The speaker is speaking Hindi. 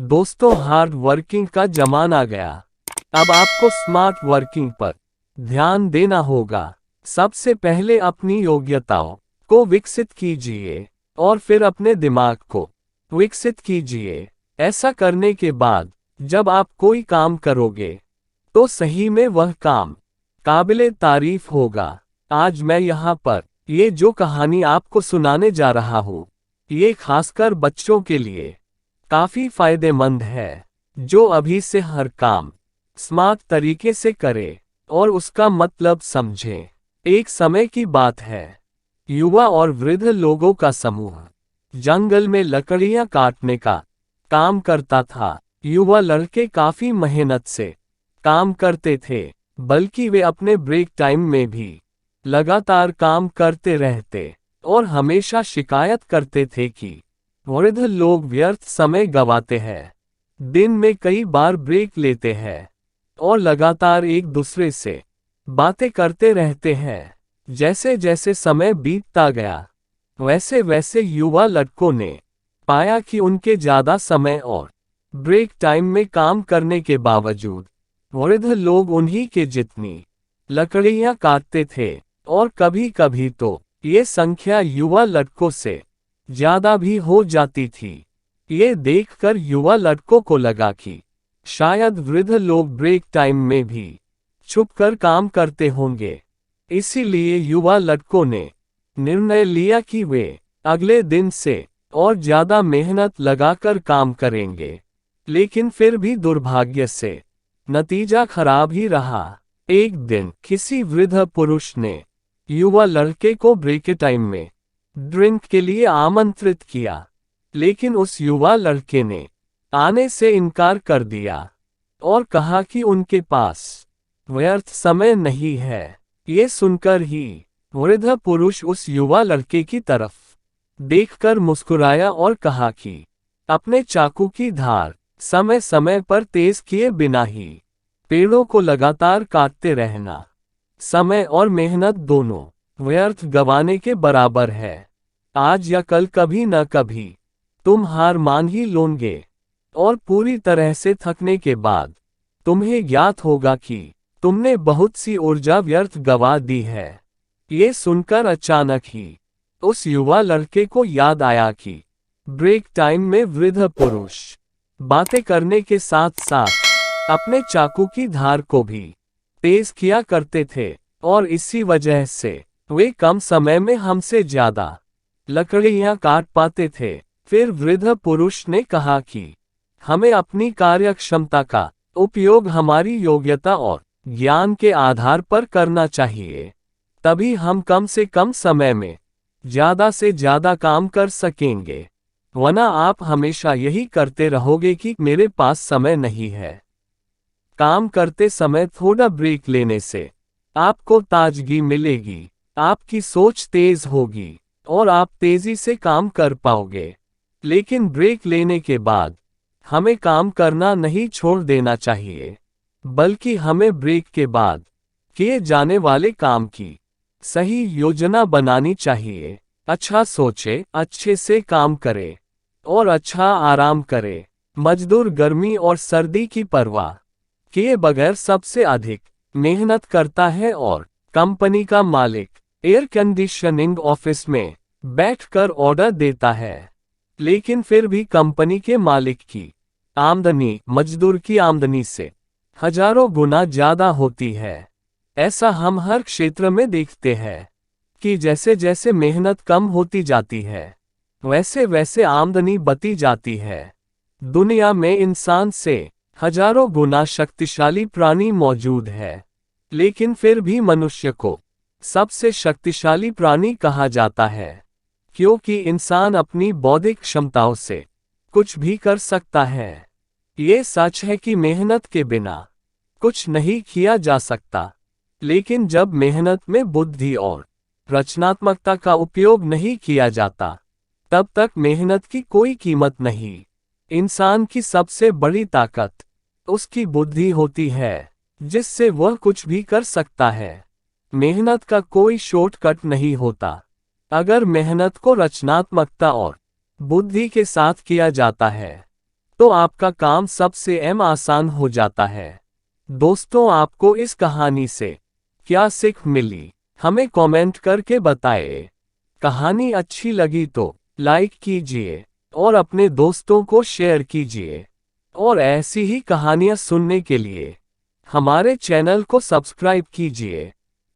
दोस्तों, हार्ड वर्किंग का जमाना गया। अब आपको स्मार्ट वर्किंग पर ध्यान देना होगा। सबसे पहले अपनी योग्यताओं को विकसित कीजिए और फिर अपने दिमाग को विकसित कीजिए। ऐसा करने के बाद जब आप कोई काम करोगे तो सही में वह काम काबिले तारीफ होगा। आज मैं यहाँ पर ये जो कहानी आपको सुनाने जा रहा हूँ, ये खासकर बच्चों के लिए काफी फायदेमंद है, जो अभी से हर काम स्मार्ट तरीके से करे और उसका मतलब समझे। एक समय की बात है, युवा और वृद्ध लोगों का समूह जंगल में लकड़ियां काटने का काम करता था। युवा लड़के काफी मेहनत से काम करते थे, बल्कि वे अपने ब्रेक टाइम में भी लगातार काम करते रहते और हमेशा शिकायत करते थे कि वृद्ध लोग व्यर्थ समय गंवाते हैं, दिन में कई बार ब्रेक लेते हैं और लगातार एक दूसरे से बातें करते रहते हैं। जैसे जैसे समय बीतता गया, वैसे वैसे युवा लड़कों ने पाया कि उनके ज्यादा समय और ब्रेक टाइम में काम करने के बावजूद वृद्ध लोग उन्हीं के जितनी लकड़ियां काटते थे और कभी कभी तो ये संख्या युवा लड़कों से ज्यादा भी हो जाती थी। ये देखकर युवा लड़कों को लगा कि शायद वृद्ध लोग ब्रेक टाइम में भी छुपकर काम करते होंगे। इसीलिए युवा लड़कों ने निर्णय लिया कि वे अगले दिन से और ज्यादा मेहनत लगाकर काम करेंगे। लेकिन फिर भी दुर्भाग्य से नतीजा खराब ही रहा। एक दिन किसी वृद्ध पुरुष ने युवा लड़के को ब्रेक टाइम में ड्रिंक के लिए आमंत्रित किया, लेकिन उस युवा लड़के ने आने से इनकार कर दिया और कहा कि उनके पास व्यर्थ समय नहीं है। ये सुनकर ही वृद्ध पुरुष उस युवा लड़के की तरफ देखकर मुस्कुराया और कहा कि अपने चाकू की धार समय समय पर तेज किए बिना ही पेड़ों को लगातार काटते रहना समय और मेहनत दोनों व्यर्थ गंवाने के बराबर है। आज या कल कभी न कभी तुम हार मान ही लोगे और पूरी तरह से थकने के बाद तुम्हें ज्ञात होगा कि तुमने बहुत सी ऊर्जा व्यर्थ गंवा दी है। ये सुनकर अचानक ही उस युवा लड़के को याद आया कि ब्रेक टाइम में वृद्ध पुरुष बातें करने के साथ साथ अपने चाकू की धार को भी तेज किया करते थे और इसी वजह से वे कम समय में हमसे ज्यादा लकड़ियां काट पाते थे। फिर वृद्ध पुरुष ने कहा कि हमें अपनी कार्यक्षमता का उपयोग हमारी योग्यता और ज्ञान के आधार पर करना चाहिए, तभी हम कम से कम समय में ज्यादा से ज्यादा काम कर सकेंगे। वरना आप हमेशा यही करते रहोगे कि मेरे पास समय नहीं है। काम करते समय थोड़ा ब्रेक लेने से आपको ताजगी मिलेगी, आपकी सोच तेज होगी और आप तेजी से काम कर पाओगे। लेकिन ब्रेक लेने के बाद हमें काम करना नहीं छोड़ देना चाहिए, बल्कि हमें ब्रेक के बाद किए जाने वाले काम की सही योजना बनानी चाहिए। अच्छा सोचे, अच्छे से काम करे और अच्छा आराम करे। मजदूर गर्मी और सर्दी की परवाह किए बगैर सबसे अधिक मेहनत करता है और कंपनी का मालिक एयर कंडीशनिंग ऑफिस में बैठकर ऑर्डर देता है, लेकिन फिर भी कंपनी के मालिक की आमदनी मजदूर की आमदनी से हजारों गुना ज्यादा होती है। ऐसा हम हर क्षेत्र में देखते हैं कि जैसे जैसे मेहनत कम होती जाती है, वैसे वैसे आमदनी बढ़ती जाती है। दुनिया में इंसान से हजारों गुना शक्तिशाली प्राणी मौजूद है, लेकिन फिर भी मनुष्य को सबसे शक्तिशाली प्राणी कहा जाता है, क्योंकि इंसान अपनी बौद्धिक क्षमताओं से कुछ भी कर सकता है। ये सच है कि मेहनत के बिना कुछ नहीं किया जा सकता, लेकिन जब मेहनत में बुद्धि और रचनात्मकता का उपयोग नहीं किया जाता, तब तक मेहनत की कोई कीमत नहीं। इंसान की सबसे बड़ी ताकत उसकी बुद्धि होती है, जिससे वह कुछ भी कर सकता है। मेहनत का कोई शॉर्टकट नहीं होता। अगर मेहनत को रचनात्मकता और बुद्धि के साथ किया जाता है, तो आपका काम सबसे आसान हो जाता है। दोस्तों, आपको इस कहानी से क्या सीख मिली, हमें कमेंट करके बताएं। कहानी अच्छी लगी तो लाइक कीजिए और अपने दोस्तों को शेयर कीजिए। और ऐसी ही कहानियां सुनने के लिए हमारे चैनल को सब्सक्राइब कीजिए।